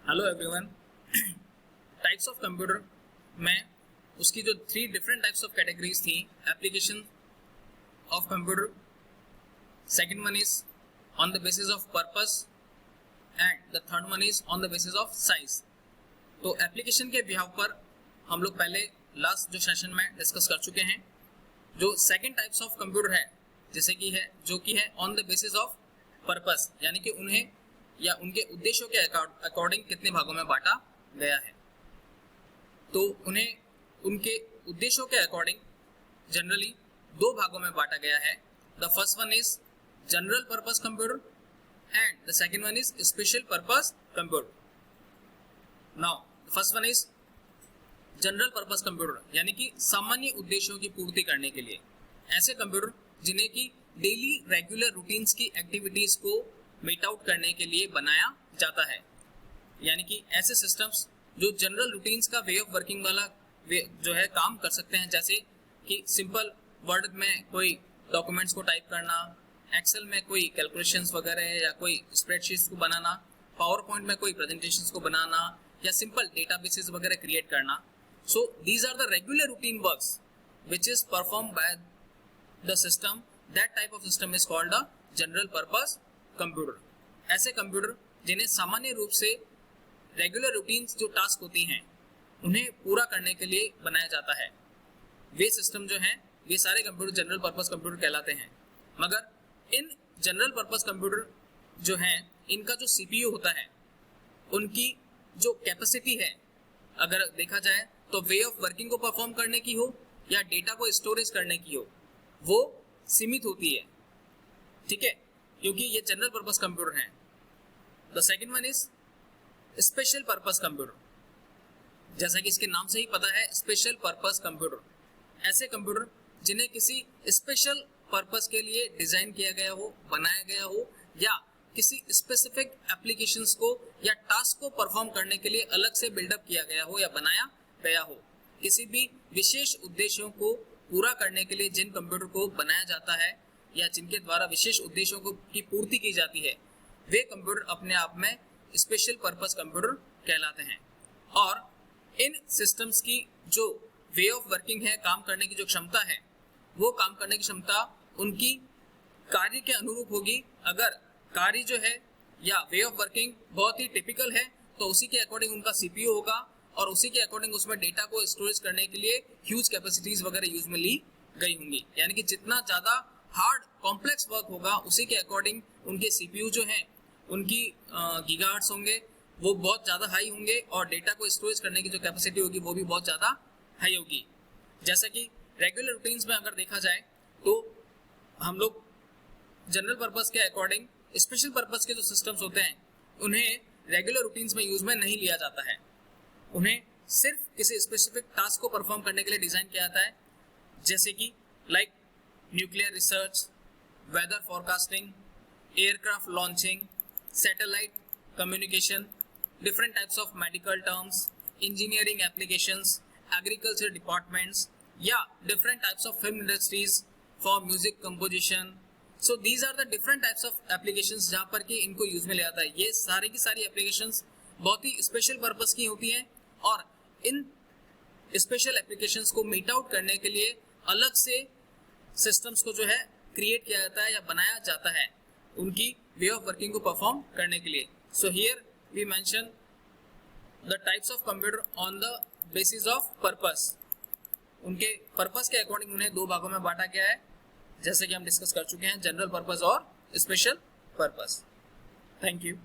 Hello everyone. Types of computer में उसकी जो 3 डिफरेंट टाइप्स ऑफ कैटेगरीज थी, application of computer, second one is on the basis of purpose and the third one is on the basis of size. तो application के बिहाव पर हम लोग पहले लास्ट जो सेशन में डिस्कस कर चुके हैं। जो सेकंड टाइप्स ऑफ कंप्यूटर है जैसे कि है जो कि है on the basis of purpose, यानी कि उन्हें या उनके उद्देश्यों के अकॉर्डिंग कितने भागों में बांटा गया है। तो उन्हें उनके उद्देश्यों के अकॉर्डिंग जनरली 2 भागों में बांटा गया है। The first one is general purpose computer and the second one is special purpose computer. Now the first one is general purpose computer, यानी कि सामान्य उद्देश्यों की पूर्ति करने के लिए ऐसे कंप्यूटर जिन्हें कि डेली रेगुलर रूटीन्स की एक्टिविटीज को मीट आउट करने के लिए बनाया जाता है। यानी कि ऐसे सिस्टम्स जो जनरल रूटीन्स का वे ऑफ वर्किंग वाला जो है काम कर सकते हैं, जैसे कि सिंपल वर्ड में कोई डॉक्यूमेंट्स को टाइप करना, एक्सेल में कोई कैलकुलेशंस वगैरह या कोई स्प्रेडशीट्स को बनाना, पावर पॉइंट में कोई प्रेजेंटेशंस को बनाना या सिंपल डेटाबेसेस वगैरह क्रिएट करना। So these are the regular routine works which is performed by the system. That type of system is called a general purpose computer. ऐसे कंप्यूटर जिन्हें सामान्य रूप से रेगुलर रूटीन्स जो टास्क होती हैं उन्हें पूरा करने के लिए बनाया जाता है, वे सिस्टम जो हैं वे सारे कंप्यूटर जनरल पर्पस कंप्यूटर कहलाते हैं। मगर इन जनरल पर्पस कंप्यूटर जो हैं इनका जो सीपीयू होता है उनकी जो कैपेसिटी है, अगर देखा जाए तो वे ऑफ वर्किंग को परफॉर्म करने की हो या डेटा को स्टोरेज करने की हो, वो सीमित होती है। ठीक है, क्योंकि ये जनरल पर्पस कंप्यूटर हैं। The second one is special purpose computer, जैसा कि इसके नाम से ही पता है, स्पेशल पर्पस कंप्यूटर। ऐसे कंप्यूटर जिन्हें किसी स्पेशल पर्पस के लिए डिजाइन किया गया हो, बनाया गया हो या किसी स्पेसिफिक एप्लीकेशंस को या टास्क को परफॉर्म करने के लिए अलग से बिल्डअप किया गया हो या बनाया गया हो। किसी भी विशेष उद्देश्यों को पूरा करने के लिए जिन कंप्यूटर को बनाया जाता है या जिनके द्वारा विशेष उद्देश्यों को की पूर्ति की जाती है, वे कंप्यूटर अपने आप में स्पेशल पर्पस कंप्यूटर कहलाते हैं। और इन सिस्टम्स की जो वे ऑफ वर्किंग है, काम करने की जो क्षमता है, वो काम करने की क्षमता उनकी कार्य के अनुरूप होगी। अगर कार्य जो है या वे ऑफ वर्किंग बहुत ही टिपिकल है तो उसी के अकॉर्डिंग उनका सीपीयू होगा और उसी के अकॉर्डिंग उसमें डेटा को स्टोरेज करने के लिए ह्यूज कैपेसिटीज वगैरह यूज में ली गई होंगी। यानी कि जितना ज्यादा हार्ड कॉम्प्लेक्स वर्क होगा उसी के अकॉर्डिंग उनके सीपीयू जो हैं उनकी गीगाहर्ट्ज होंगे वो बहुत ज्यादा हाई होंगे और डेटा को स्टोरेज करने की जो कैपेसिटी होगी वो भी बहुत ज्यादा हाई होगी। जैसा कि रेगुलर रूटीन्स में अगर देखा जाए तो हम लोग जनरल पर्पस के अकॉर्डिंग स्पेशल पर्पस के जो सिस्टम्स होते हैं उन्हें रेगुलर रूटीन्स में यूज में नहीं लिया जाता है। उन्हें सिर्फ किसी स्पेसिफिक टास्क को परफॉर्म करने के लिए डिजाइन किया जाता है, जैसे कि like nuclear research, weather forecasting, aircraft launching, satellite communication, different types of medical terms, engineering applications, agriculture departments या different types of film industries for music composition. So these are the different types of applications जहां पर कि इनको use में लिया जाता है। ये सारी की सारी एप्लीकेशंस बहुत ही स्पेशल पर्पस की होती हैं और इन स्पेशल एप्लीकेशंस को मीट आउट करने के लिए अलग से सिस्टम्स को जो है क्रिएट किया जाता है या बनाया जाता है उनकी वे ऑफ वर्किंग को परफॉर्म करने के लिए। So here we mention the types of computer on the basis of purpose. उनके पर्पस के अकॉर्डिंग उन्हें 2 भागों में बांटा गया है, जैसे कि हम डिस्कस कर चुके हैं, जनरल पर्पस और स्पेशल पर्पस। Thank you.